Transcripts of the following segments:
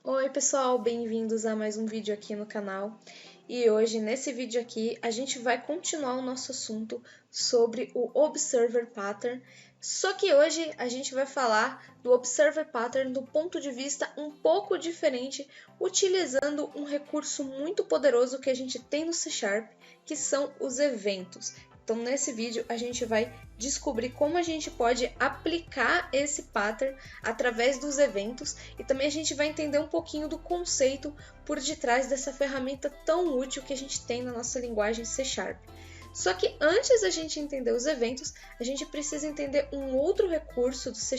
Oi pessoal, bem-vindos a mais um vídeo aqui no canal. E hoje, nesse vídeo aqui, a gente vai continuar o nosso assunto sobre o Observer Pattern. Só que hoje a gente vai falar do Observer Pattern do ponto de vista um pouco diferente, utilizando um recurso muito poderoso que a gente tem no C#, que são os eventos. Então, nesse vídeo, a gente vai descobrir como a gente pode aplicar esse pattern através dos eventos e também a gente vai entender um pouquinho do conceito por detrás dessa ferramenta tão útil que a gente tem na nossa linguagem C#. Só que antes da gente entender os eventos, a gente precisa entender um outro recurso do C#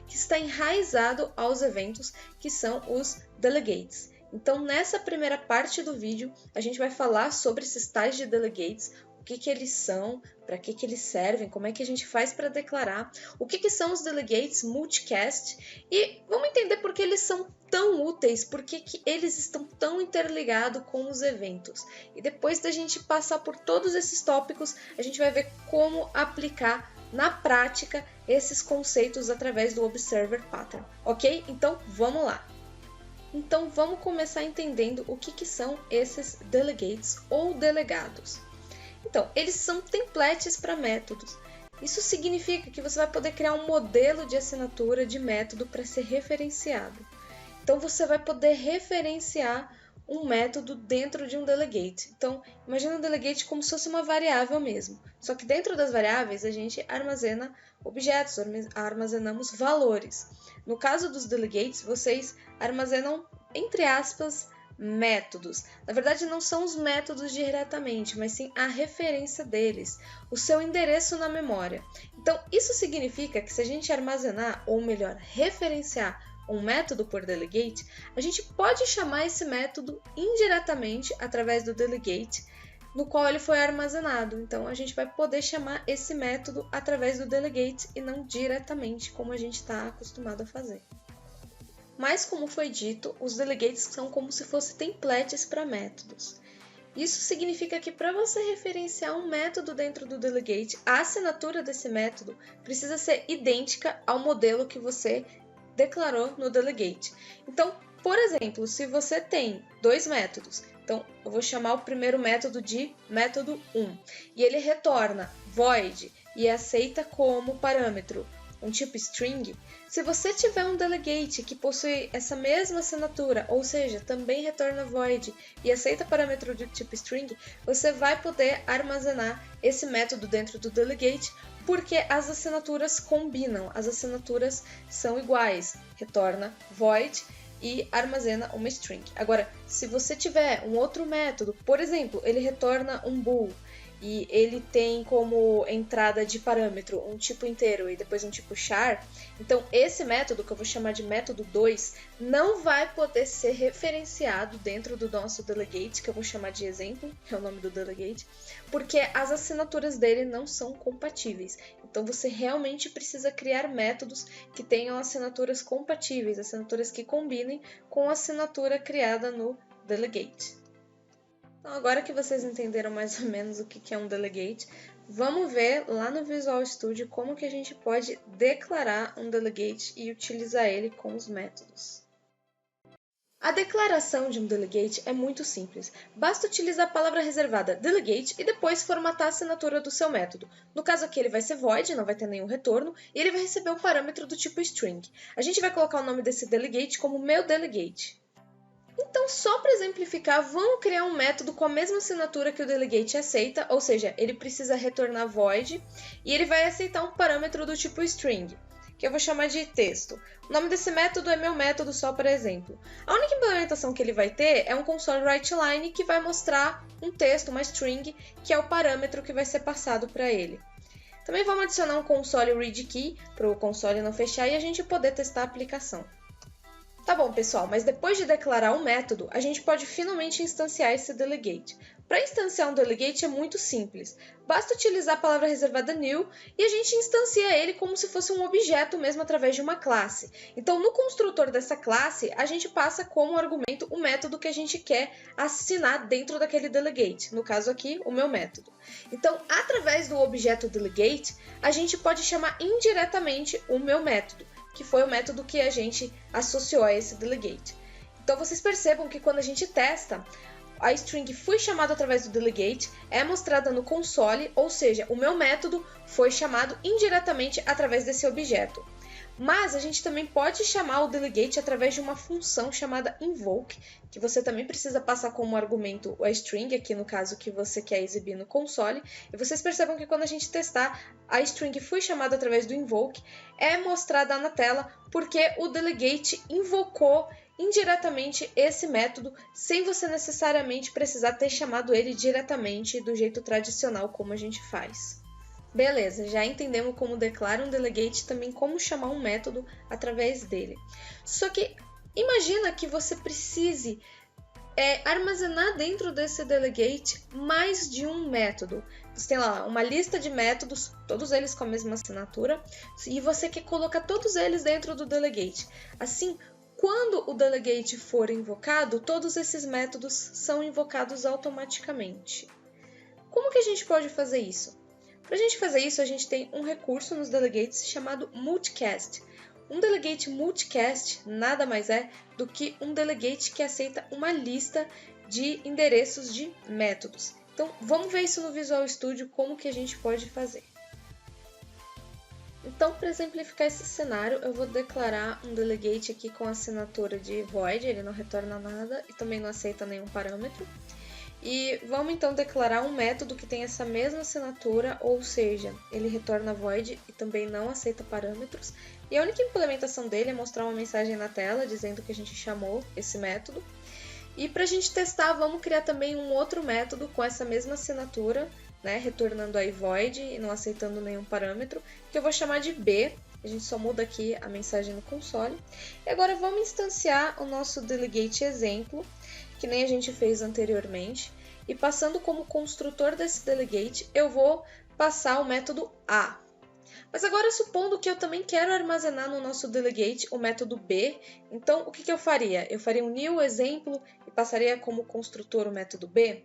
que está enraizado aos eventos, que são os delegates. Então, nessa primeira parte do vídeo, a gente vai falar sobre esses tais de delegates, o que eles são, para que eles servem, como é que a gente faz para declarar, o que são os delegates multicast e vamos entender por que eles são tão úteis, por que eles estão tão interligados com os eventos. E depois da gente passar por todos esses tópicos, a gente vai ver como aplicar na prática esses conceitos através do Observer Pattern, ok? Então vamos lá! Então vamos começar entendendo o que são esses delegates ou delegados. Então, eles são templates para métodos. Isso significa que você vai poder criar um modelo de assinatura de método para ser referenciado. Então, você vai poder referenciar um método dentro de um delegate. Então, imagina um delegate como se fosse uma variável mesmo. Só que dentro das variáveis, a gente armazena objetos, armazenamos valores. No caso dos delegates, vocês armazenam, entre aspas, métodos. Na verdade, não são os métodos diretamente, mas sim a referência deles, o seu endereço na memória. Então, isso significa que se a gente armazenar, ou melhor, referenciar um método por delegate, a gente pode chamar esse método indiretamente através do delegate no qual ele foi armazenado. Então, a gente vai poder chamar esse método através do delegate e não diretamente como a gente está acostumado a fazer. Mas, como foi dito, os delegates são como se fossem templates para métodos. Isso significa que para você referenciar um método dentro do delegate, a assinatura desse método precisa ser idêntica ao modelo que você declarou no delegate. Então, por exemplo, se você tem dois métodos, então eu vou chamar o primeiro método de método 1, e ele retorna void e aceita como parâmetro um tipo string. Se você tiver um delegate que possui essa mesma assinatura, ou seja, também retorna void e aceita parâmetro de tipo string, você vai poder armazenar esse método dentro do delegate, porque as assinaturas combinam, as assinaturas são iguais, retorna void e armazena uma string. Agora, se você tiver um outro método, por exemplo, ele retorna um bool, e ele tem como entrada de parâmetro um tipo inteiro e depois um tipo char, então esse método, que eu vou chamar de método 2, não vai poder ser referenciado dentro do nosso delegate, que eu vou chamar de exemplo, que é o nome do delegate, porque as assinaturas dele não são compatíveis. Então você realmente precisa criar métodos que tenham assinaturas compatíveis, assinaturas que combinem com a assinatura criada no delegate. Então, agora que vocês entenderam mais ou menos o que é um delegate, vamos ver lá no Visual Studio como que a gente pode declarar um delegate e utilizar ele com os métodos. A declaração de um delegate é muito simples. Basta utilizar a palavra reservada delegate e depois formatar a assinatura do seu método. No caso aqui ele vai ser void, não vai ter nenhum retorno, e ele vai receber um parâmetro do tipo string. A gente vai colocar o nome desse delegate como meu delegate. Então, só para exemplificar, vamos criar um método com a mesma assinatura que o delegate aceita, ou seja, ele precisa retornar void e ele vai aceitar um parâmetro do tipo string, que eu vou chamar de texto. O nome desse método é meu método só para exemplo. A única implementação que ele vai ter é um console writeLine que vai mostrar um texto, uma string, que é o parâmetro que vai ser passado para ele. Também vamos adicionar um console readKey para o console não fechar e a gente poder testar a aplicação. Tá bom, pessoal, mas depois de declarar um método, a gente pode finalmente instanciar esse delegate. Para instanciar um delegate é muito simples. Basta utilizar a palavra reservada new e a gente instancia ele como se fosse um objeto mesmo através de uma classe. Então, no construtor dessa classe, a gente passa como argumento o método que a gente quer assinar dentro daquele delegate. No caso aqui, o meu método. Então, através do objeto delegate, a gente pode chamar indiretamente o meu método, que foi o método que a gente associou a esse delegate. Então vocês percebam que quando a gente testa, a string fui chamado através do delegate é mostrada no console, ou seja, o meu método foi chamado indiretamente através desse objeto. Mas a gente também pode chamar o delegate através de uma função chamada invoke, que você também precisa passar como argumento a string, aqui no caso que você quer exibir no console. E vocês percebam que quando a gente testar, a string fui chamada através do invoke é mostrada na tela porque o delegate invocou indiretamente esse método, sem você necessariamente precisar ter chamado ele diretamente do jeito tradicional como a gente faz. Beleza, já entendemos como declara um delegate, também como chamar um método através dele. Só que imagina que você precise armazenar dentro desse delegate mais de um método. Você tem lá uma lista de métodos, todos eles com a mesma assinatura, e você quer colocar todos eles dentro do delegate. Assim, quando o delegate for invocado, todos esses métodos são invocados automaticamente. Como que a gente pode fazer isso? Para a gente fazer isso, a gente tem um recurso nos delegates chamado multicast. Um delegate multicast nada mais é do que um delegate que aceita uma lista de endereços de métodos. Então, vamos ver isso no Visual Studio, como que a gente pode fazer. Então, para exemplificar esse cenário, eu vou declarar um delegate aqui com assinatura de void, ele não retorna nada e também não aceita nenhum parâmetro. E vamos então declarar um método que tem essa mesma assinatura, ou seja, ele retorna void e também não aceita parâmetros. E a única implementação dele é mostrar uma mensagem na tela dizendo que a gente chamou esse método. E para a gente testar, vamos criar também um outro método com essa mesma assinatura, né, retornando aí void e não aceitando nenhum parâmetro, que eu vou chamar de B. A gente só muda aqui a mensagem no console. E agora vamos instanciar o nosso delegate exemplo, que nem a gente fez anteriormente. E passando como construtor desse delegate, eu vou passar o método A. Mas agora, supondo que eu também quero armazenar no nosso delegate o método B, então o que eu faria? Eu faria um new exemplo e passaria como construtor o método B?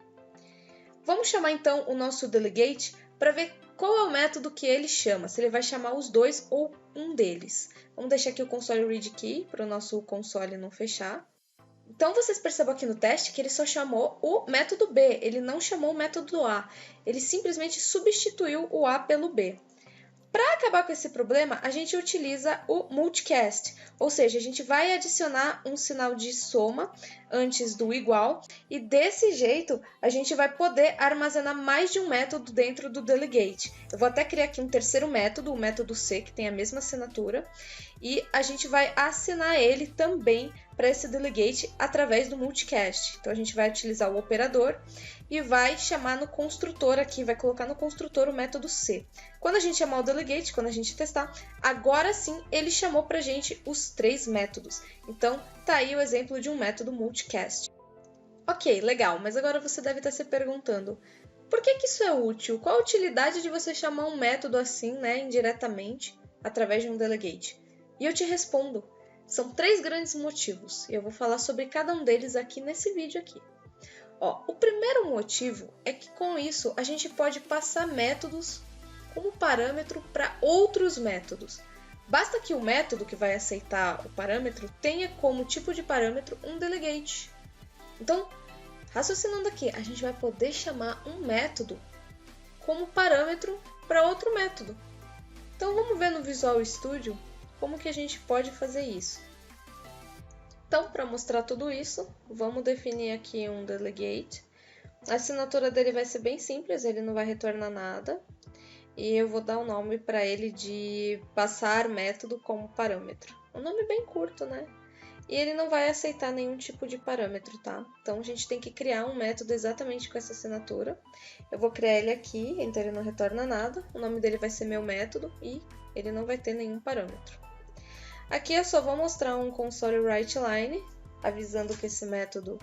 Vamos chamar então o nosso delegate para ver qual é o método que ele chama, se ele vai chamar os dois ou um deles. Vamos deixar aqui o console read key para o nosso console não fechar. Então vocês percebam aqui no teste que ele só chamou o método B, ele não chamou o método A, ele simplesmente substituiu o A pelo B. Para acabar com esse problema, a gente utiliza o multicast, ou seja, a gente vai adicionar um sinal de soma antes do igual e desse jeito a gente vai poder armazenar mais de um método dentro do delegate. Eu vou até criar aqui um terceiro método, o método C, que tem a mesma assinatura, e a gente vai assinar ele também para esse delegate através do multicast. Então a gente vai utilizar o operador e vai chamar no construtor aqui, vai colocar no construtor o método C. Quando a gente chamar o delegate, quando a gente testar, agora sim ele chamou para a gente os três métodos. Então tá aí o exemplo de um método multicast. Ok, legal, mas agora você deve estar se perguntando, por que isso é útil? Qual a utilidade de você chamar um método assim, né, indiretamente, através de um delegate? E eu te respondo, são três grandes motivos, e eu vou falar sobre cada um deles aqui nesse vídeo aqui. O primeiro motivo é que com isso a gente pode passar métodos como parâmetro para outros métodos. Basta que o método que vai aceitar o parâmetro tenha como tipo de parâmetro um delegate. Então, raciocinando aqui, a gente vai poder chamar um método como parâmetro para outro método. Então vamos ver no Visual Studio como que a gente pode fazer isso. Então, para mostrar tudo isso, vamos definir aqui um delegate. A assinatura dele vai ser bem simples, ele não vai retornar nada. E eu vou dar o nome para ele de passar método como parâmetro. Um nome bem curto, né? E ele não vai aceitar nenhum tipo de parâmetro, tá? Então, a gente tem que criar um método exatamente com essa assinatura. Eu vou criar ele aqui, então ele não retorna nada. O nome dele vai ser meu método e ele não vai ter nenhum parâmetro. Aqui eu só vou mostrar um console writeLine, avisando que esse método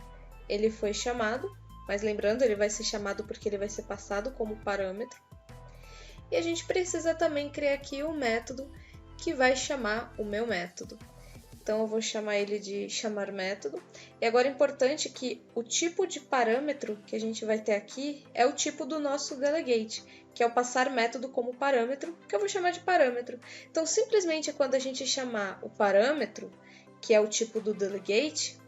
ele foi chamado, mas lembrando, ele vai ser chamado porque ele vai ser passado como parâmetro. E a gente precisa também criar aqui um método que vai chamar o meu método. Então eu vou chamar ele de chamar método. E agora é importante que o tipo de parâmetro que a gente vai ter aqui é o tipo do nosso delegate, que é o passar método como parâmetro, que eu vou chamar de parâmetro. Então simplesmente quando a gente chamar o parâmetro, que é o tipo do delegate,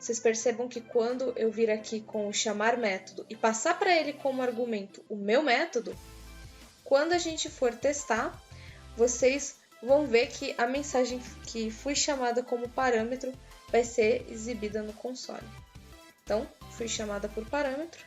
vocês percebam que quando eu vir aqui com o chamar método e passar para ele como argumento o meu método, quando a gente for testar, vocês vão ver que a mensagem que fui chamada como parâmetro vai ser exibida no console. Então, fui chamada por parâmetro,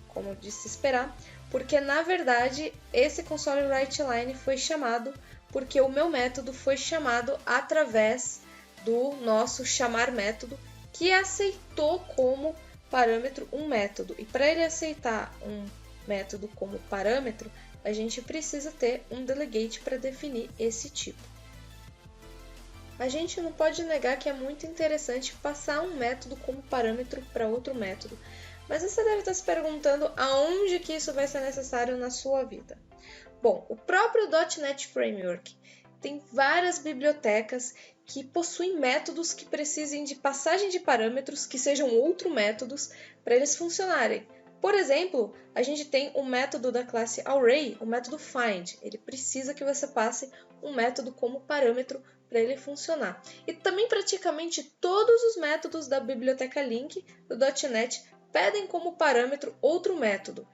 como de se esperar, porque na verdade esse console writeLine foi chamado porque o meu método foi chamado através do nosso chamar método, que aceitou como parâmetro um método. E para ele aceitar um método como parâmetro, a gente precisa ter um delegate para definir esse tipo. A gente não pode negar que é muito interessante passar um método como parâmetro para outro método, mas você deve estar se perguntando aonde que isso vai ser necessário na sua vida. Bom, o próprio .NET Framework tem várias bibliotecas que possuem métodos que precisem de passagem de parâmetros que sejam outros métodos para eles funcionarem. Por exemplo, a gente tem um método da classe Array, o método find. Ele precisa que você passe um método como parâmetro para ele funcionar. E também praticamente todos os métodos da biblioteca Link do .NET pedem como parâmetro outro método.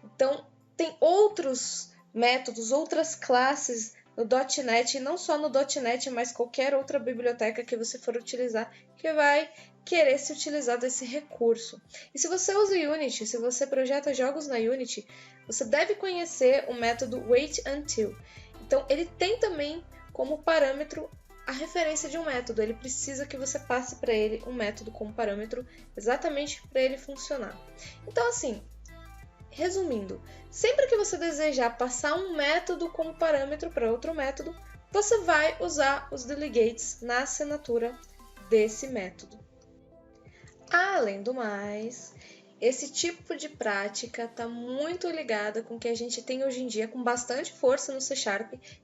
Então, tem outros métodos, outras classes no .NET, e não só no .NET, mas qualquer outra biblioteca que você for utilizar, que vai querer se utilizar desse recurso. E se você usa Unity, se você projeta jogos na Unity, você deve conhecer o método waitUntil. Então, ele tem também como parâmetro a referência de um método. Ele precisa que você passe para ele um método como parâmetro exatamente para ele funcionar. Então, assim, resumindo, sempre que você desejar passar um método como parâmetro para outro método, você vai usar os delegates na assinatura desse método. Além do mais, esse tipo de prática está muito ligada com o que a gente tem hoje em dia com bastante força no C#,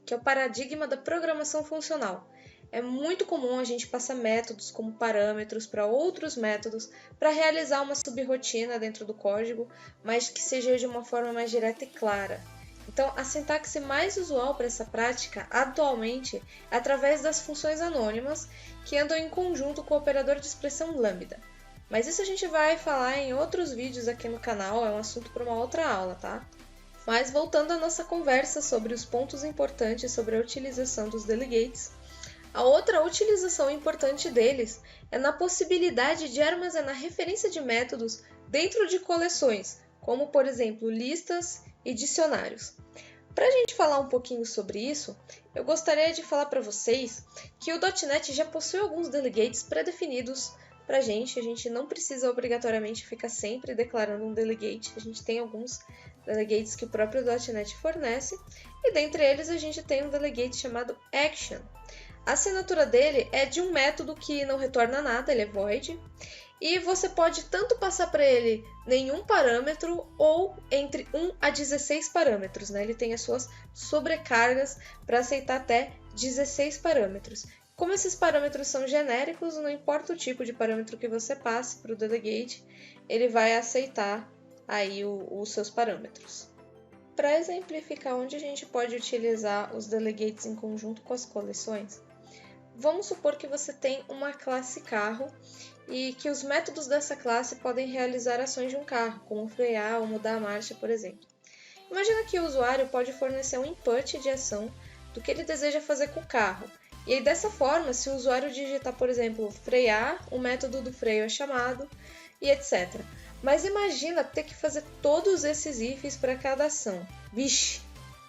que é o paradigma da programação funcional. É muito comum a gente passar métodos como parâmetros para outros métodos para realizar uma subrotina dentro do código, mas que seja de uma forma mais direta e clara. Então, a sintaxe mais usual para essa prática atualmente é através das funções anônimas que andam em conjunto com o operador de expressão lambda. Mas isso a gente vai falar em outros vídeos aqui no canal, é um assunto para uma outra aula, tá? Mas voltando à nossa conversa sobre os pontos importantes sobre a utilização dos delegates, a outra utilização importante deles é na possibilidade de armazenar referência de métodos dentro de coleções, como por exemplo listas e dicionários. Para a gente falar um pouquinho sobre isso, eu gostaria de falar para vocês que o .NET já possui alguns delegates pré-definidos para a gente não precisa obrigatoriamente ficar sempre declarando um delegate, a gente tem alguns delegates que o próprio .NET fornece, e dentre eles a gente tem um delegate chamado Action. A assinatura dele é de um método que não retorna nada, ele é void, e você pode tanto passar para ele nenhum parâmetro ou entre 1 a 16 parâmetros, né? Ele tem as suas sobrecargas para aceitar até 16 parâmetros. Como esses parâmetros são genéricos, não importa o tipo de parâmetro que você passe para o delegate, ele vai aceitar aí os seus parâmetros. Para exemplificar onde a gente pode utilizar os delegates em conjunto com as coleções, vamos supor que você tem uma classe carro e que os métodos dessa classe podem realizar ações de um carro, como frear ou mudar a marcha, por exemplo. Imagina que o usuário pode fornecer um input de ação do que ele deseja fazer com o carro. E aí, dessa forma, se o usuário digitar, por exemplo, frear, o método do freio é chamado e etc. Mas imagina ter que fazer todos esses ifs para cada ação. Vixe,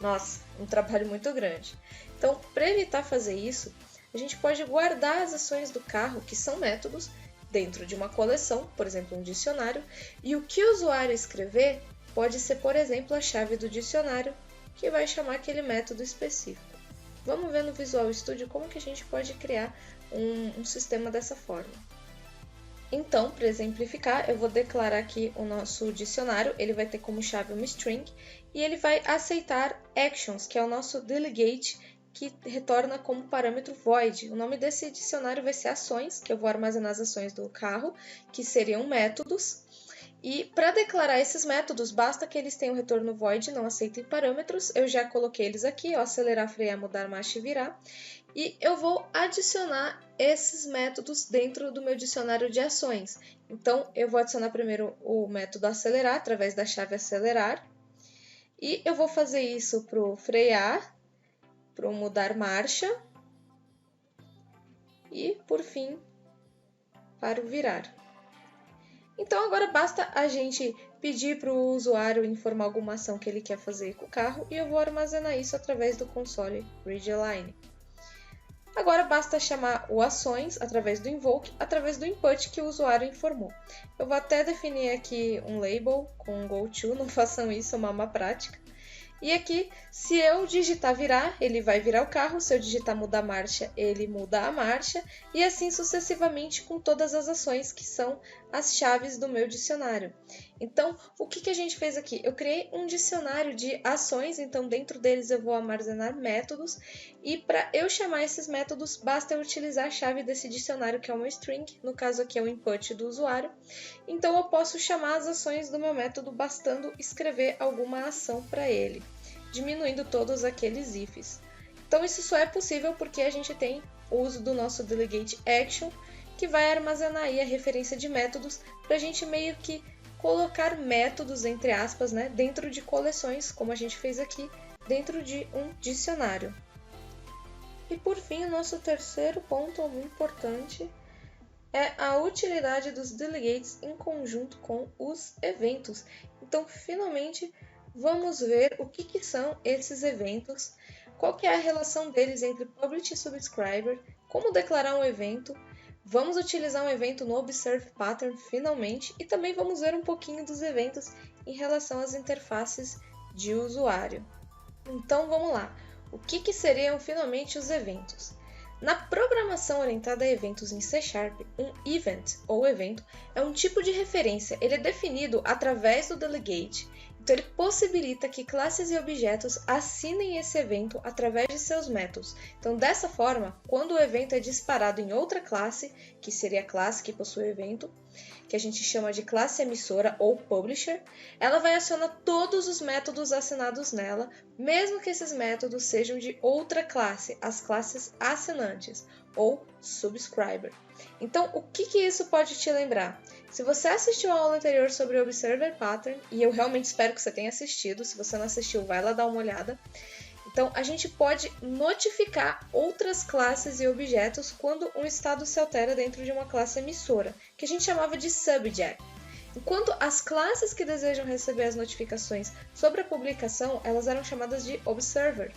nossa, um trabalho muito grande. Então, para evitar fazer isso, a gente pode guardar as ações do carro, que são métodos, dentro de uma coleção, por exemplo, um dicionário, e o que o usuário escrever pode ser, por exemplo, a chave do dicionário, que vai chamar aquele método específico. Vamos ver no Visual Studio como que a gente pode criar um sistema dessa forma. Então, para exemplificar, eu vou declarar aqui o nosso dicionário, ele vai ter como chave uma string, e ele vai aceitar actions, que é o nosso delegate, que retorna como parâmetro void. O nome desse dicionário vai ser ações, que eu vou armazenar as ações do carro, que seriam métodos. E para declarar esses métodos, basta que eles tenham retorno void, não aceitem parâmetros. Eu já coloquei eles aqui, ó, acelerar, frear, mudar, marcha e virar. e eu vou adicionar esses métodos dentro do meu dicionário de ações. Então, eu vou adicionar primeiro o método acelerar, através da chave acelerar, e eu vou fazer isso para o frear, para o mudar marcha, e, por fim, para o virar. Então, agora basta a gente pedir para o usuário informar alguma ação que ele quer fazer com o carro e eu vou armazenar isso através do console readline. Agora basta chamar o ações através do invoke, através do input que o usuário informou. Eu vou até definir aqui um label com goTo, não façam isso, é uma má prática. E aqui, se eu digitar virar, ele vai virar o carro, se eu digitar mudar marcha, ele muda a marcha, e assim sucessivamente com todas as ações que são as chaves do meu dicionário. Então, o que a gente fez aqui? Eu criei um dicionário de ações, então dentro deles eu vou armazenar métodos, e para eu chamar esses métodos, basta eu utilizar a chave desse dicionário, que é uma string, no caso aqui é o input do usuário. Então, eu posso chamar as ações do meu método bastando escrever alguma ação para ele, diminuindo todos aqueles ifs. Então isso só é possível porque a gente tem o uso do nosso delegate action, que vai armazenar aí a referência de métodos para a gente meio que colocar métodos, entre aspas, né, dentro de coleções, como a gente fez aqui, dentro de um dicionário. E por fim, o nosso terceiro ponto muito importante é a utilidade dos delegates em conjunto com os eventos. Então, finalmente, vamos ver o que são esses eventos, qual que é a relação deles entre publish e subscriber, como declarar um evento, vamos utilizar um evento no Observe Pattern finalmente e também vamos ver um pouquinho dos eventos em relação às interfaces de usuário. Então vamos lá, o que seriam finalmente os eventos? Na programação orientada a eventos em C#, um event ou evento é um tipo de referência. Ele é definido através do delegate, então ele possibilita que classes e objetos assinem esse evento através de seus métodos. Então, dessa forma, quando o evento é disparado em outra classe, que seria a classe que possui o evento, que a gente chama de classe emissora ou publisher, ela vai acionar todos os métodos assinados nela, mesmo que esses métodos sejam de outra classe, as classes assinantes ou subscriber. Então, o que isso pode te lembrar? Se você assistiu a aula anterior sobre o Observer Pattern, e eu realmente espero que você tenha assistido, se você não assistiu, vai lá dar uma olhada. Então, a gente pode notificar outras classes e objetos quando um estado se altera dentro de uma classe emissora, que a gente chamava de subject. Enquanto as classes que desejam receber as notificações sobre a publicação, elas eram chamadas de observer,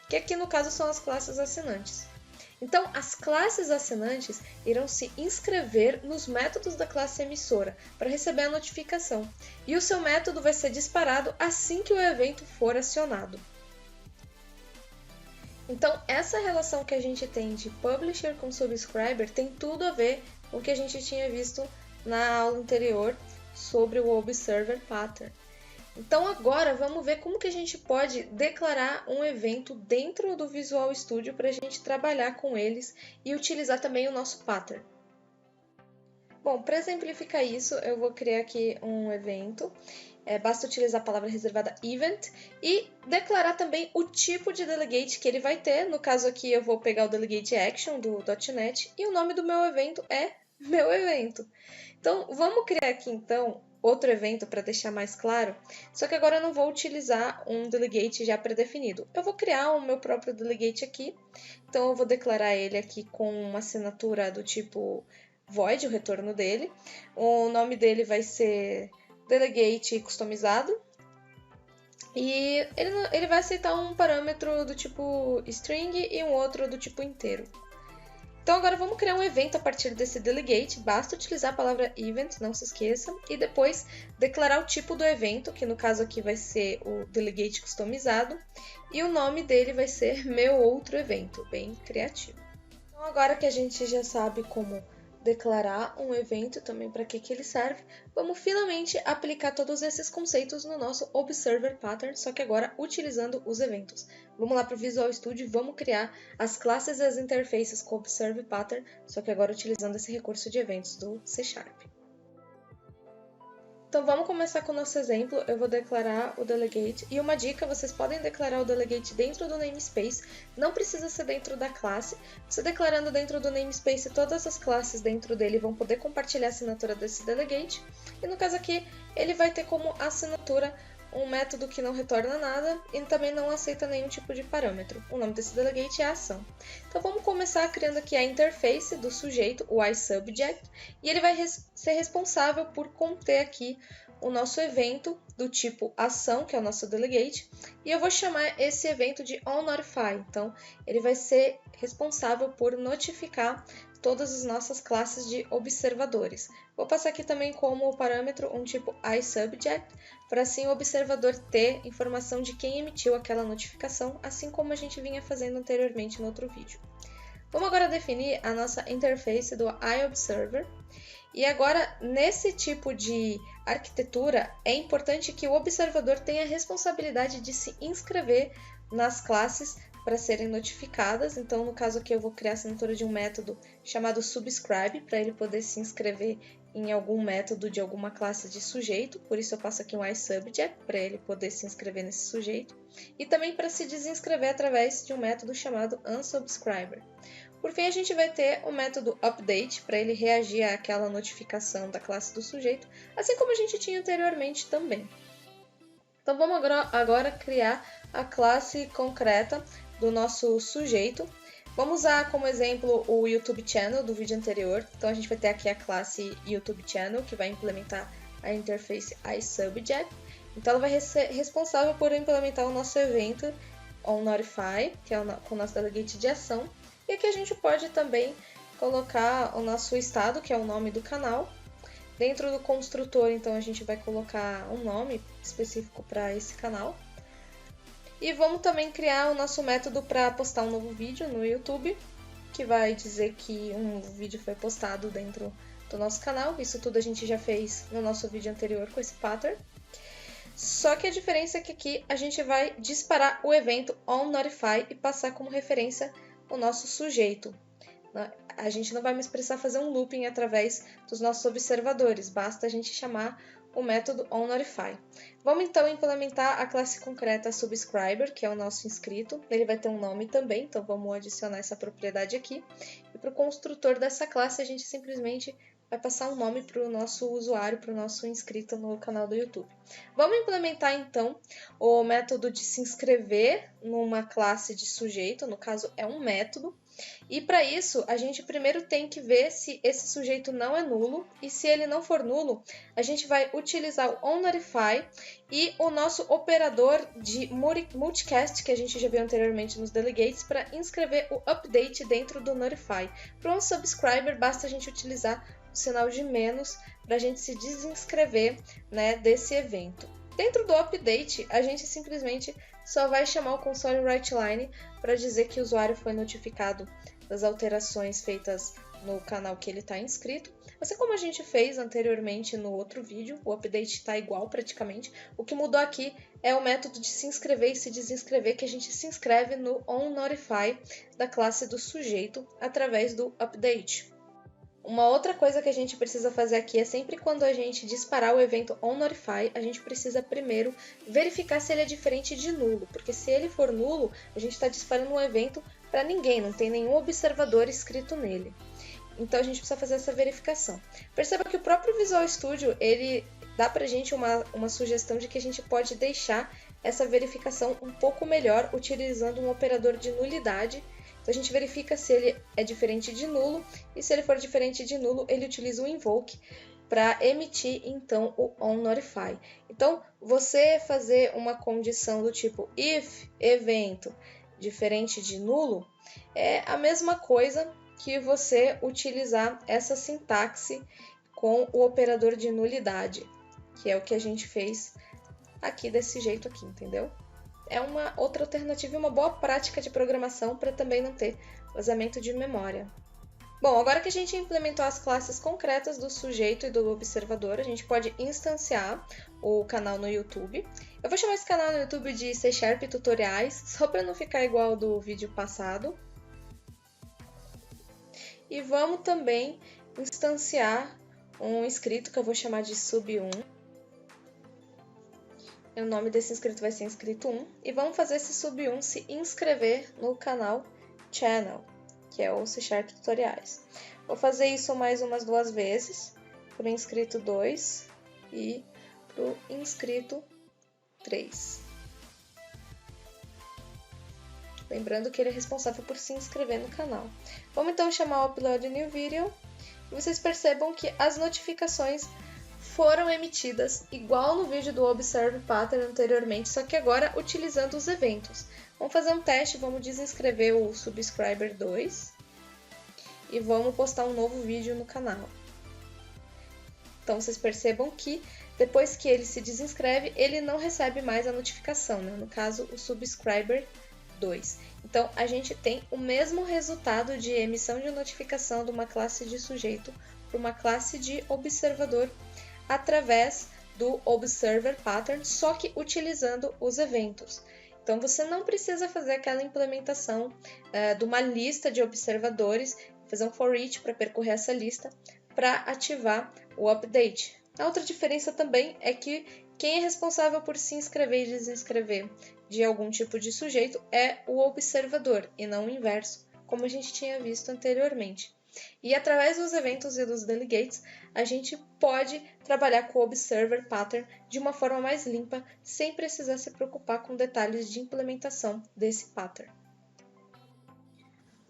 que aqui no caso são as classes assinantes. Então, as classes assinantes irão se inscrever nos métodos da classe emissora para receber a notificação, e o seu método vai ser disparado assim que o evento for acionado. Então, essa relação que a gente tem de publisher com subscriber tem tudo a ver com o que a gente tinha visto na aula anterior sobre o Observer Pattern. Então agora vamos ver como que a gente pode declarar um evento dentro do Visual Studio para a gente trabalhar com eles e utilizar também o nosso pattern. Bom, para exemplificar isso, eu vou criar aqui um evento. Basta utilizar a palavra reservada event e declarar também o tipo de delegate que ele vai ter. No caso aqui eu vou pegar o delegate action do .NET e o nome do meu evento é meu evento. Então vamos criar aqui então outro evento para deixar mais claro, só que agora eu não vou utilizar um delegate já pré-definido. Eu vou criar o meu próprio delegate aqui, então eu vou declarar ele aqui com uma assinatura do tipo void, o retorno dele. O nome dele vai ser delegate customizado e ele vai aceitar um parâmetro do tipo string e um outro do tipo inteiro. Então agora vamos criar um evento a partir desse delegate, basta utilizar a palavra event, não se esqueça, e depois declarar o tipo do evento, que no caso aqui vai ser o delegate customizado, e o nome dele vai ser meu outro evento, bem criativo. Então agora que a gente já sabe como declarar um evento também para que ele serve, vamos finalmente aplicar todos esses conceitos no nosso Observer Pattern, só que agora utilizando os eventos. Vamos lá para o Visual Studio e vamos criar as classes e as interfaces com o Observer Pattern, só que agora utilizando esse recurso de eventos do C#. Então vamos começar com o nosso exemplo. Eu vou declarar o delegate. E uma dica, vocês podem declarar o delegate dentro do namespace, não precisa ser dentro da classe. Você declarando dentro do namespace, todas as classes dentro dele vão poder compartilhar a assinatura desse delegate. E no caso aqui, ele vai ter como assinatura um método que não retorna nada e também não aceita nenhum tipo de parâmetro. O nome desse delegate é ação. Então vamos começar criando aqui a interface do sujeito, o iSubject, e ele vai ser responsável por conter aqui o nosso evento do tipo ação, que é o nosso delegate, e eu vou chamar esse evento de onNotify. Então ele vai ser responsável por notificar todas as nossas classes de observadores. Vou passar aqui também como parâmetro um tipo iSubject, para assim o observador ter informação de quem emitiu aquela notificação, assim como a gente vinha fazendo anteriormente no outro vídeo. Vamos agora definir a nossa interface do iObserver. E agora, nesse tipo de arquitetura, é importante que o observador tenha a responsabilidade de se inscrever nas classes para serem notificadas. Então, no caso aqui, eu vou criar a assinatura de um método chamado subscribe, para ele poder se inscrever em algum método de alguma classe de sujeito. Por isso, eu passo aqui um iSubject, para ele poder se inscrever nesse sujeito. E também para se desinscrever através de um método chamado unsubscriber. Por fim, a gente vai ter o método update, para ele reagir àquela notificação da classe do sujeito, assim como a gente tinha anteriormente também. Então, vamos agora criar a classe concreta do nosso sujeito. Vamos usar como exemplo o YouTube Channel do vídeo anterior. Então, a gente vai ter aqui a classe YouTube Channel, que vai implementar a interface iSubject. Então, ela vai ser responsável por implementar o nosso evento onNotify, que é com o nosso delegate de ação. E aqui a gente pode também colocar o nosso estado, que é o nome do canal. Dentro do construtor, então, a gente vai colocar um nome específico para esse canal. E vamos também criar o nosso método para postar um novo vídeo no YouTube, que vai dizer que um novo vídeo foi postado dentro do nosso canal. Isso tudo a gente já fez no nosso vídeo anterior com esse pattern. Só que a diferença é que aqui a gente vai disparar o evento onNotify e passar como referência o nosso sujeito. A gente não vai mais precisar fazer um looping através dos nossos observadores, basta a gente chamar o método onNotify. Vamos então implementar a classe concreta subscriber, que é o nosso inscrito. Ele vai ter um nome também, então vamos adicionar essa propriedade aqui. E para o construtor dessa classe, a gente simplesmente vai passar um nome para o nosso usuário, para o nosso inscrito no canal do YouTube. Vamos implementar então o método de se inscrever numa classe de sujeito, no caso é um método. E para isso, a gente primeiro tem que ver se esse sujeito não é nulo, e se ele não for nulo, a gente vai utilizar o onNotify e o nosso operador de multicast, que a gente já viu anteriormente nos delegates, para inscrever o update dentro do Notify. Para um subscriber, basta a gente utilizar o sinal de menos para a gente se desinscrever, né, desse evento. Dentro do update, a gente simplesmente só vai chamar o console writeLine para dizer que o usuário foi notificado das alterações feitas no canal que ele está inscrito. Assim como a gente fez anteriormente no outro vídeo, o update está igual praticamente. O que mudou aqui é o método de se inscrever e se desinscrever, que a gente se inscreve no onNotify da classe do sujeito através do update. Uma outra coisa que a gente precisa fazer aqui é sempre quando a gente disparar o evento onNotify, a gente precisa primeiro verificar se ele é diferente de nulo, porque se ele for nulo, a gente está disparando um evento para ninguém, não tem nenhum observador escrito nele. Então a gente precisa fazer essa verificação. Perceba que o próprio Visual Studio, ele dá pra gente uma sugestão de que a gente pode deixar essa verificação um pouco melhor utilizando um operador de nulidade. Então a gente verifica se ele é diferente de nulo, e se ele for diferente de nulo, ele utiliza o invoke para emitir então o onNotify. Então, você fazer uma condição do tipo if evento diferente de nulo é a mesma coisa que você utilizar essa sintaxe com o operador de nulidade, que é o que a gente fez aqui desse jeito aqui, entendeu? É uma outra alternativa e uma boa prática de programação para também não ter vazamento de memória. Bom, agora que a gente implementou as classes concretas do sujeito e do observador, a gente pode instanciar o canal no YouTube. Eu vou chamar esse canal no YouTube de C# Tutoriais, só para não ficar igual ao do vídeo passado. E vamos também instanciar um inscrito que eu vou chamar de sub1. O nome desse inscrito vai ser inscrito 1. E vamos fazer esse sub 1 se inscrever no canal Channel, que é o C# Tutoriais. Vou fazer isso mais umas 2 vezes, para o inscrito 2 e para o inscrito 3. Lembrando que ele é responsável por se inscrever no canal. Vamos então chamar o Upload New Video. E vocês percebam que as notificações foram emitidas igual no vídeo do Observe Pattern anteriormente, só que agora utilizando os eventos. Vamos fazer um teste, vamos desinscrever o Subscriber 2 e vamos postar um novo vídeo no canal. Então vocês percebam que depois que ele se desinscreve, ele não recebe mais a notificação, né? No caso, o Subscriber 2. Então a gente tem o mesmo resultado de emissão de notificação de uma classe de sujeito para uma classe de observador através do Observer Pattern, só que utilizando os eventos. Então você não precisa fazer aquela implementação de uma lista de observadores, fazer um for each para percorrer essa lista para ativar o update. A outra diferença também é que quem é responsável por se inscrever e desinscrever de algum tipo de sujeito é o observador e não o inverso, como a gente tinha visto anteriormente. E através dos eventos e dos delegates, a gente pode trabalhar com o Observer Pattern de uma forma mais limpa, sem precisar se preocupar com detalhes de implementação desse pattern.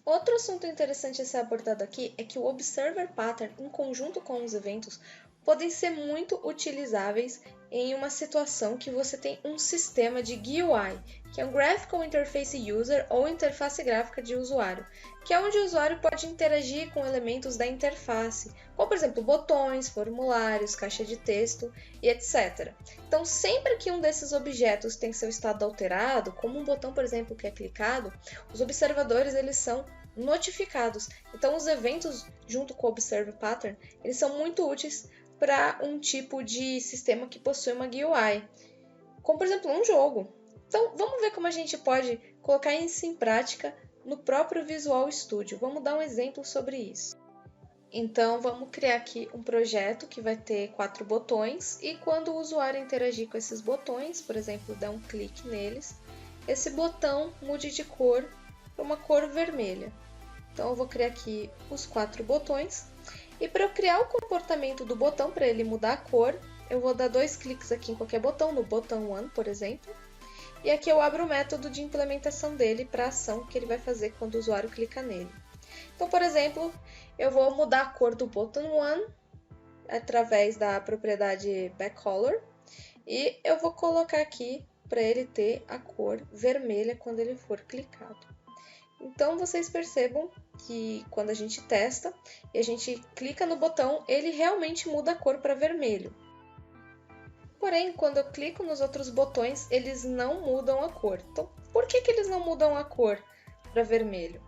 Outro assunto interessante a ser abordado aqui é que o Observer Pattern, em conjunto com os eventos, podem ser muito utilizáveis em uma situação que você tem um sistema de GUI, que é um Graphical Interface User ou interface gráfica de usuário, que é onde o usuário pode interagir com elementos da interface, como por exemplo botões, formulários, caixa de texto e etc. Então sempre que um desses objetos tem seu estado alterado, como um botão por exemplo que é clicado, os observadores eles são notificados. Então os eventos junto com o Observer Pattern eles são muito úteis para um tipo de sistema que possui uma GUI, como por exemplo um jogo. Então vamos ver como a gente pode colocar isso em prática no próprio Visual Studio. Vamos dar um exemplo sobre isso. Então vamos criar aqui um projeto que vai ter 4 botões e quando o usuário interagir com esses botões, por exemplo, dar um clique neles, esse botão mude de cor para uma cor vermelha. Então eu vou criar aqui os 4 botões. E para eu criar o comportamento do botão, para ele mudar a cor, eu vou dar 2 cliques aqui em qualquer botão, no botão 1, por exemplo. E aqui eu abro o método de implementação dele para a ação que ele vai fazer quando o usuário clica nele. Então, por exemplo, eu vou mudar a cor do botão 1 através da propriedade backcolor. E eu vou colocar aqui para ele ter a cor vermelha quando ele for clicado. Então, vocês percebam que quando a gente testa e a gente clica no botão, ele realmente muda a cor para vermelho. Porém, quando eu clico nos outros botões, eles não mudam a cor. Então, por que eles não mudam a cor para vermelho?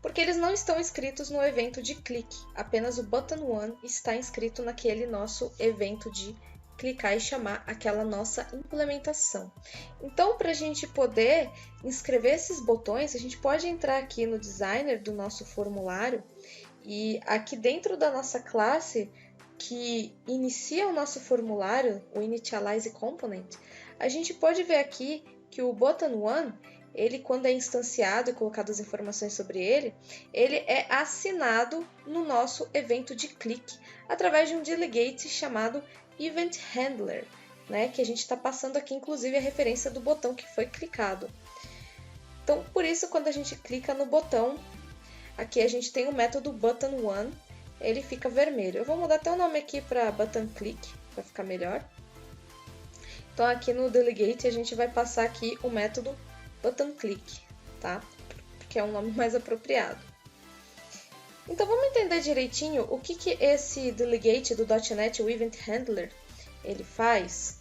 Porque eles não estão inscritos no evento de clique. Apenas o button 1 está inscrito naquele nosso evento de clicar e chamar aquela nossa implementação. Então, para a gente poder inscrever esses botões, a gente pode entrar aqui no designer do nosso formulário e aqui dentro da nossa classe que inicia o nosso formulário, o Initialize Component, a gente pode ver aqui que o button 1, ele quando é instanciado e colocado as informações sobre ele é assinado no nosso evento de clique através de um delegate chamado Event Handler, né, que a gente está passando aqui, inclusive, a referência do botão que foi clicado. Então, por isso, quando a gente clica no botão, aqui a gente tem o método button1, ele fica vermelho. Eu vou mudar até o nome aqui para button click, para ficar melhor. Então, aqui no delegate, a gente vai passar aqui o método button click, tá? Porque é um nome mais apropriado. Então vamos entender direitinho o que esse delegate do .NET, o Event Handler, ele faz.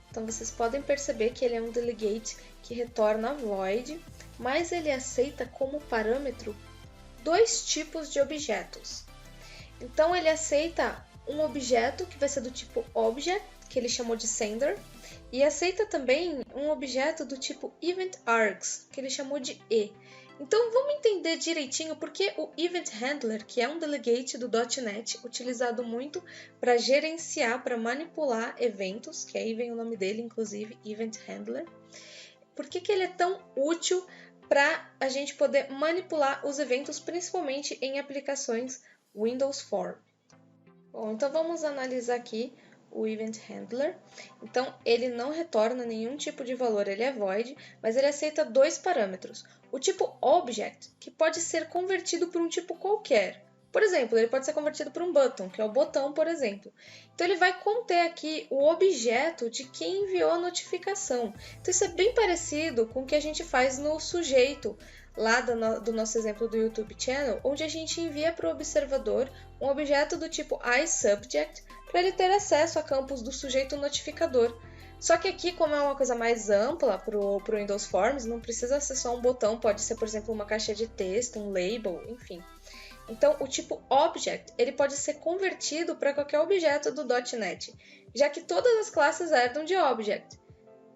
Então vocês podem perceber que ele é um delegate que retorna void, mas ele aceita como parâmetro 2 tipos de objetos. Então ele aceita um objeto que vai ser do tipo object, que ele chamou de sender, e aceita também um objeto do tipo event args, que ele chamou de e. Então vamos entender direitinho porque o Event Handler, que é um delegate do .NET, utilizado muito para gerenciar, para manipular eventos, que aí vem o nome dele, inclusive, Event Handler. Por que ele é tão útil para a gente poder manipular os eventos, principalmente em aplicações Windows Form? Bom, então vamos analisar aqui o Event Handler. Então, ele não retorna nenhum tipo de valor, ele é void, mas ele aceita dois parâmetros. O tipo Object, que pode ser convertido por um tipo qualquer. Por exemplo, ele pode ser convertido por um button, que é o botão, por exemplo. Então, ele vai conter aqui o objeto de quem enviou a notificação. Então, isso é bem parecido com o que a gente faz no sujeito, lá do nosso exemplo do YouTube Channel, onde a gente envia para o observador um objeto do tipo iSubject para ele ter acesso a campos do sujeito notificador. Só que aqui, como é uma coisa mais ampla para o Windows Forms, não precisa ser só um botão, pode ser, por exemplo, uma caixa de texto, um label, enfim. Então, o tipo Object ele pode ser convertido para qualquer objeto do .NET, já que todas as classes herdam de Object.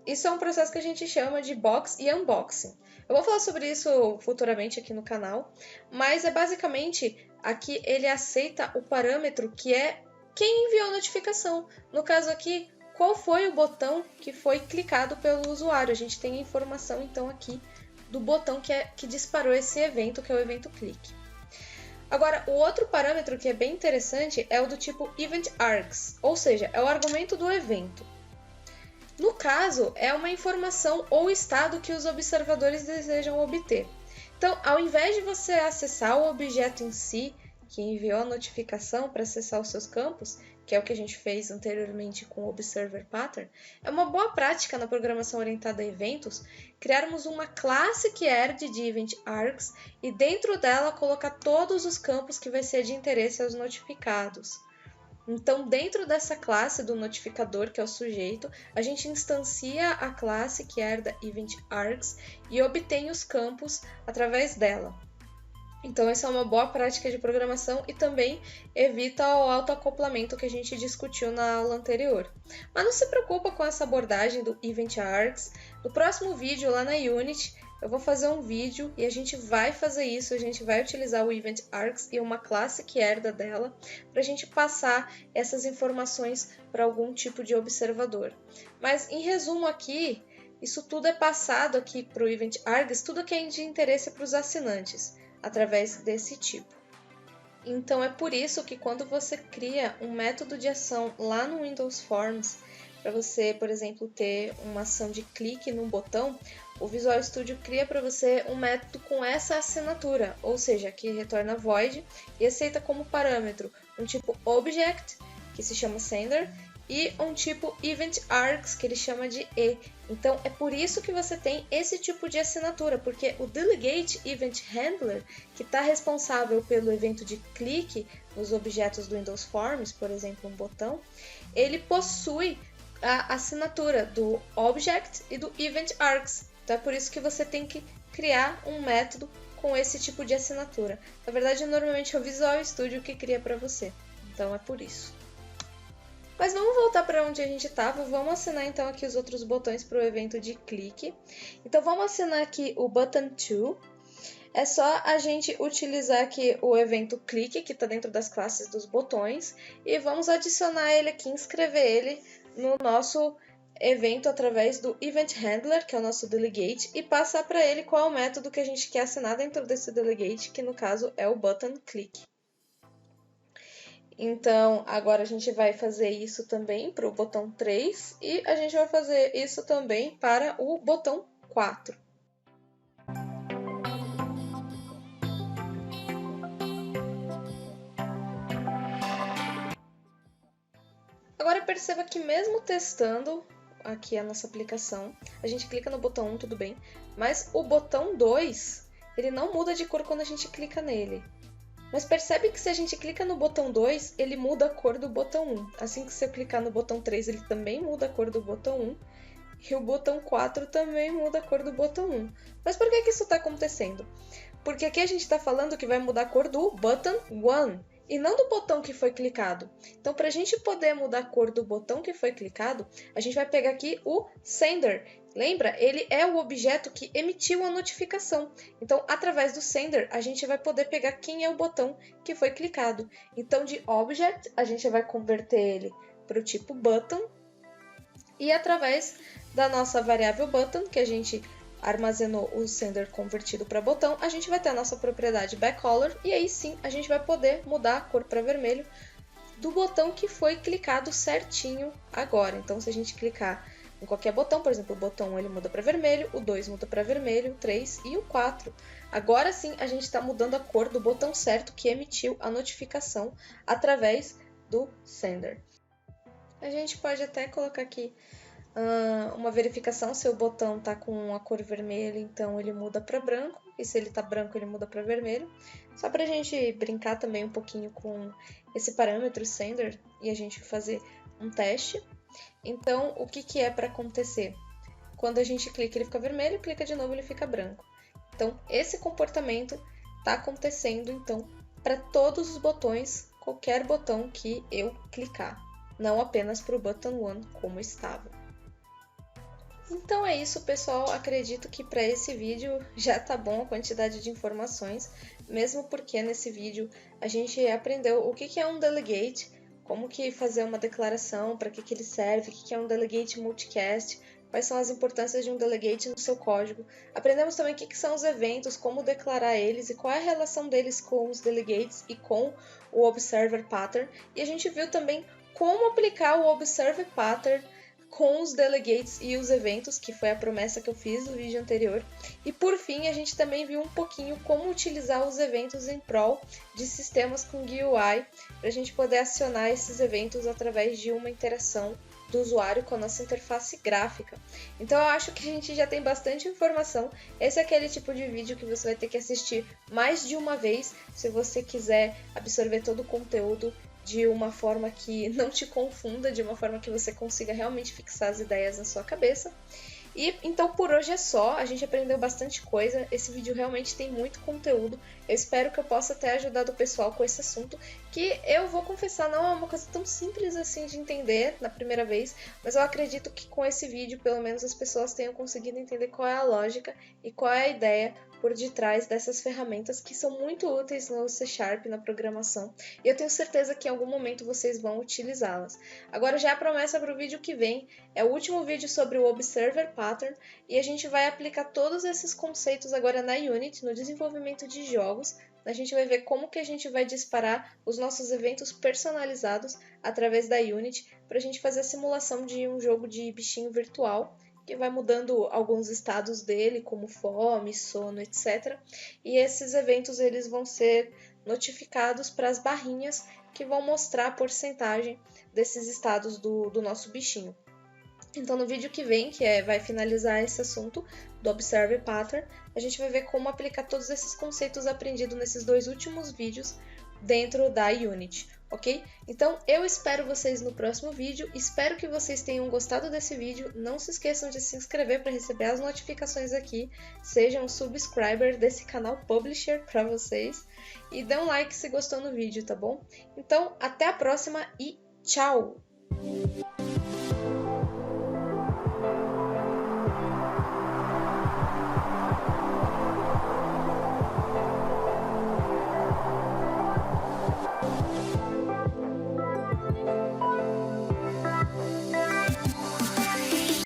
Isso é um processo que a gente chama de box e unboxing. Eu vou falar sobre isso futuramente aqui no canal, mas é basicamente aqui ele aceita o parâmetro que é quem enviou a notificação. No caso aqui, qual foi o botão que foi clicado pelo usuário. A gente tem a informação então aqui do botão que disparou esse evento, que é o evento click. Agora, o outro parâmetro que é bem interessante é o do tipo Event Args, ou seja, é o argumento do evento. No caso, é uma informação ou estado que os observadores desejam obter. Então, ao invés de você acessar o objeto em si, que enviou a notificação para acessar os seus campos, que é o que a gente fez anteriormente com o Observer Pattern, é uma boa prática na programação orientada a eventos criarmos uma classe que herde de Event Args e dentro dela colocar todos os campos que vai ser de interesse aos notificados. Então, dentro dessa classe do notificador, que é o sujeito, a gente instancia a classe que herda Event Args e obtém os campos através dela. Então, essa é uma boa prática de programação e também evita o autoacoplamento que a gente discutiu na aula anterior. Mas não se preocupa com essa abordagem do Event Args. No próximo vídeo, lá na Unity, eu vou fazer um vídeo e a gente vai fazer isso, a gente vai utilizar o Event Args e uma classe que herda dela para a gente passar essas informações para algum tipo de observador. Mas, em resumo aqui, isso tudo é passado aqui para o Event Args, tudo que é de interesse para os assinantes, através desse tipo. Então, é por isso que quando você cria um método de ação lá no Windows Forms, para você, por exemplo, ter uma ação de clique num botão, o Visual Studio cria para você um método com essa assinatura, ou seja, que retorna void e aceita como parâmetro um tipo Object, que se chama Sender, e um tipo Event Args, que ele chama de E. Então, é por isso que você tem esse tipo de assinatura, porque o Delegate Event Handler, que está responsável pelo evento de clique nos objetos do Windows Forms, por exemplo, um botão, ele possui a assinatura do Object e do Event Args. Então, é por isso que você tem que criar um método com esse tipo de assinatura. Na verdade, normalmente é o Visual Studio que cria para você. Então, é por isso. Mas vamos voltar para onde a gente estava, vamos assinar então aqui os outros botões para o evento de clique. Então vamos assinar aqui o button to. É só a gente utilizar aqui o evento clique, que está dentro das classes dos botões, e vamos adicionar ele aqui, inscrever ele no nosso evento através do Event Handler, que é o nosso delegate, e passar para ele qual é o método que a gente quer assinar dentro desse delegate, que no caso é o button click. Então, agora a gente vai fazer isso também para o botão 3 e a gente vai fazer isso também para o botão 4. Agora perceba que mesmo testando aqui a nossa aplicação, a gente clica no botão 1, tudo bem, mas o botão 2, ele não muda de cor quando a gente clica nele. Mas percebe que se a gente clica no botão 2, ele muda a cor do botão 1. Assim que se eu clicar no botão 3, ele também muda a cor do botão 1. E o botão 4 também muda a cor do botão 1. Mas por que isso está acontecendo? Porque aqui a gente está falando que vai mudar a cor do button 1 e não do botão que foi clicado. Então, para a gente poder mudar a cor do botão que foi clicado, a gente vai pegar aqui o sender, Lembra? Ele é o objeto que emitiu a notificação. Então, através do sender, a gente vai poder pegar quem é o botão que foi clicado. Então, de object, a gente vai converter ele para o tipo button. E através da nossa variável button, que a gente armazenou o sender convertido para botão, a gente vai ter a nossa propriedade backColor. E aí sim, a gente vai poder mudar a cor para vermelho do botão que foi clicado certinho agora. Então, se a gente clicar em qualquer botão, por exemplo, o botão 1 ele muda para vermelho, o 2 muda para vermelho, o 3 e o 4. Agora sim, a gente está mudando a cor do botão certo que emitiu a notificação através do sender. A gente pode até colocar aqui uma verificação se o botão está com a cor vermelha, então ele muda para branco, e se ele está branco ele muda para vermelho. Só para a gente brincar também um pouquinho com esse parâmetro sender e a gente fazer um teste. Então, o que é para acontecer? Quando a gente clica ele fica vermelho, clica de novo ele fica branco. Então, esse comportamento está acontecendo então para todos os botões, qualquer botão que eu clicar, não apenas para o button 1 como estava. Então é isso, pessoal. Acredito que para esse vídeo já tá bom a quantidade de informações, mesmo porque nesse vídeo a gente aprendeu o que é um delegate, como que fazer uma declaração, para que ele serve, o que é um delegate multicast, quais são as importâncias de um delegate no seu código. Aprendemos também o que são os eventos, como declarar eles e qual é a relação deles com os delegates e com o observer pattern. E a gente viu também como aplicar o observer pattern com os delegates e os eventos, que foi a promessa que eu fiz no vídeo anterior. E por fim, a gente também viu um pouquinho como utilizar os eventos em prol de sistemas com GUI, para a gente poder acionar esses eventos através de uma interação do usuário com a nossa interface gráfica. Então eu acho que a gente já tem bastante informação. Esse é aquele tipo de vídeo que você vai ter que assistir mais de uma vez, se você quiser absorver todo o conteúdo de uma forma que não te confunda, de uma forma que você consiga realmente fixar as ideias na sua cabeça. E então por hoje é só, a gente aprendeu bastante coisa, esse vídeo realmente tem muito conteúdo, eu espero que eu possa ter ajudado o pessoal com esse assunto, que eu vou confessar, não é uma coisa tão simples assim de entender na primeira vez, mas eu acredito que com esse vídeo, pelo menos as pessoas tenham conseguido entender qual é a lógica e qual é a ideia por detrás dessas ferramentas que são muito úteis no C#, na programação, e eu tenho certeza que em algum momento vocês vão utilizá-las. Agora já a promessa para o vídeo que vem é o último vídeo sobre o Observer Pattern, e a gente vai aplicar todos esses conceitos agora na Unity, no desenvolvimento de jogos. A gente vai ver como que a gente vai disparar os nossos eventos personalizados através da Unity, para a gente fazer a simulação de um jogo de bichinho virtual, que vai mudando alguns estados dele, como fome, sono, etc. E esses eventos eles vão ser notificados para as barrinhas que vão mostrar a porcentagem desses estados do nosso bichinho. Então no vídeo que vem, vai finalizar esse assunto do Observer Pattern, a gente vai ver como aplicar todos esses conceitos aprendidos nesses dois últimos vídeos dentro da Unity, ok? Então eu espero vocês no próximo vídeo, espero que vocês tenham gostado desse vídeo, não se esqueçam de se inscrever para receber as notificações aqui, sejam um subscriber desse canal Publisher para vocês, e dê um like se gostou no vídeo, tá bom? Então até a próxima e tchau!